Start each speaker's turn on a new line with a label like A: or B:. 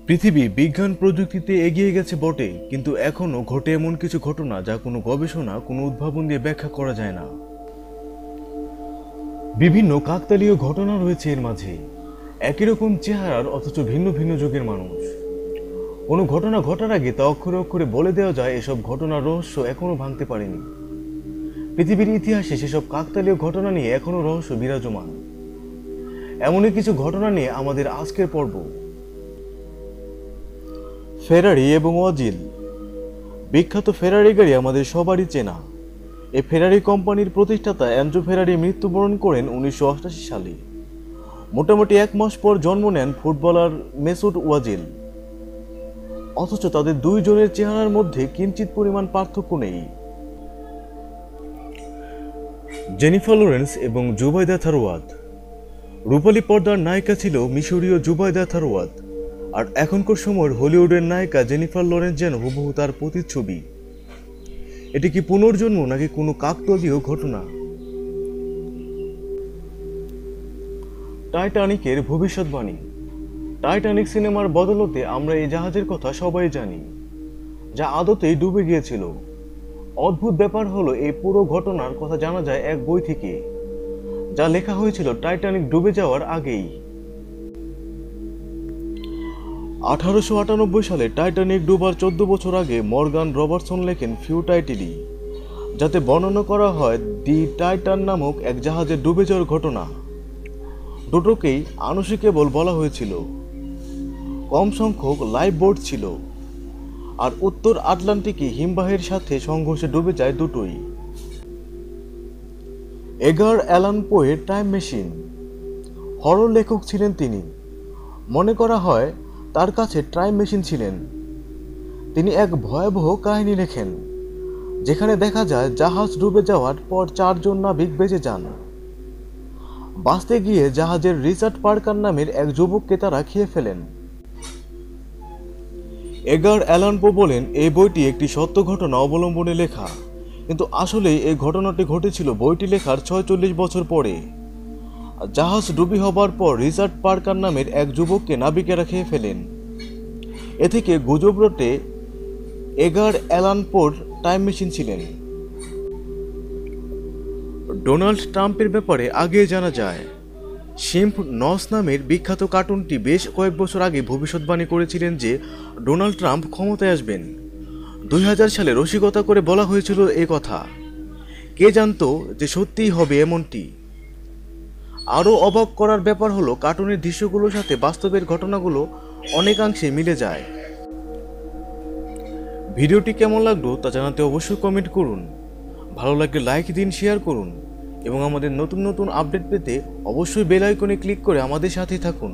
A: পৃথিবী বিজ্ঞান প্রযুক্তিতে এগিয়ে গেছে বটে, কিন্তু এখনও ঘটে এমন কিছু ঘটনা যা কোনো গবেষণা, কোনো উদ্ভাবন দিয়ে ব্যাখ্যা করা যায় না। বিভিন্ন কাকতালীয় ঘটনা রয়েছে এর মাঝে, একই রকম চেহারার অথচ ভিন্ন ভিন্ন যুগের মানুষ। কোনো ঘটনা ঘটার আগে তা অক্ষরে অক্ষরে বলে দেওয়া যায়, এসব ঘটনার রহস্য এখনো ভাঙতে পারেনি। পৃথিবীর ইতিহাসে সেসব কাকতালীয় ঘটনা নিয়ে এখনো রহস্য বিরাজমান। এমনই কিছু ঘটনা নিয়ে আমাদের আজকের পর্ব। ফেরারি এবং ওয়াজিল। বিখ্যাত ফেরারি গাড়ি আমাদের সবারই চেনা। এই ফেরারি কোম্পানির প্রতিষ্ঠাতা এনজো ফেরারি মৃত্যুবরণ করেন 1988 সালে। মোটামুটি এক মাস পর জন্ম নেন ফুটবলার মেসুট ওয়াজিল। অথচ তাদের দুইজনের চেহারার মধ্যে কিঞ্চিত পরিমাণ পার্থক্য নেই। জেনিফার লরেন্স এবং জুবাইদা থারওয়াত। রূপালী পর্দার নায়িকা ছিল মিশরীয় জুবাইদা থারওয়াত, আর এখনকার সময়ের হলিউডের নায়িকা জেনিফার লরেন্স যেন হুবহু তার প্রতিচ্ছবি। এটি কি পুনর্জন্ম নাকি কোনো কাকতালীয় ঘটনা? টাইটানিকের ভবিষ্যৎবাণী। টাইটানিক সিনেমার বদলতে আমরা এই জাহাজের কথা সবাই জানি, যা আদতেই ডুবে গিয়েছিল। অদ্ভুত ব্যাপার হলো, এই পুরো ঘটনার কথা জানা যায় এক বই থেকে, যা লেখা হয়েছিল টাইটানিক ডুবে যাওয়ার আগেই। 1898 সালে টাইটানিক ডুবার 14 বছর আগে মর্গান রবার্টসন লেখেন ফিউ টাইটিলি, যাতে বর্ণনা করা হয় দি টাইটান নামক এক জাহাজের ডুবে যাওয়ার ঘটনা। দুটোকেই আনুশিকেবল বলা হয়েছিল। কম সংখ্যক লাইফ বোট ছিল, আর উত্তর আটলান্টিকে হিমবাহের সাথে সংঘর্ষে ডুবে যায় দুটোই। এডগার অ্যালান পোয়ের টাইম মেশিন। হরর লেখক ছিলেন তিনি। মনে করা হয় তার কাছে টাইম মেশিন ছিলেন। তিনি এক ভয়াবহ কাহিনী লেখেন, যেখানে দেখা যায় জাহাজ ডুবে যাওয়ার পর 4 জন নাবিক বেঁচে যান। বাঁচতে গিয়ে জাহাজের রিচার্ড পার্কার নামের এক যুবককে তারা খেয়ে ফেলেন। এডগার অ্যালান পো বলেন, এই বইটি একটি সত্য ঘটনা অবলম্বনে লেখা, কিন্তু আসলেই এই ঘটনাটি ঘটেছিল বইটি লেখার 46 বছর পরে। জাহাজ ডুবি হবার পর রিচার্ড পার্কার নামের এক যুবককে নাবিকেরা খেয়ে ফেলেন। এ থেকে গুজব রটে এডগার অ্যালান পোর টাইম মেশিন ছিলেন। ডোনাল্ড ট্রাম্পের ব্যাপারে আগে জানা যায়। শিম্প নস নামের বিখ্যাত কার্টুনটি বেশ কয়েক বছর আগে ভবিষ্যৎবাণী করেছিলেন যে ডোনাল্ড ট্রাম্প ক্ষমতায় আসবেন। 2000 সালে রসিকতা করে বলা হয়েছিল এ কথা। কে জানতো যে সত্যিই হবে এমনটি। আরও অবাক করার ব্যাপার হলো, কার্টুনের দৃশ্যগুলোর সাথে বাস্তবের ঘটনাগুলো অনেকাংশে মিলে যায়। ভিডিওটি কেমন লাগলো তা জানাতে অবশ্যই কমেন্ট করুন। ভালো লাগলে লাইক দিন, শেয়ার করুন, এবং আমাদের নতুন নতুন আপডেট পেতে অবশ্যই বেল আইকনে ক্লিক করে আমাদের সাথেই থাকুন।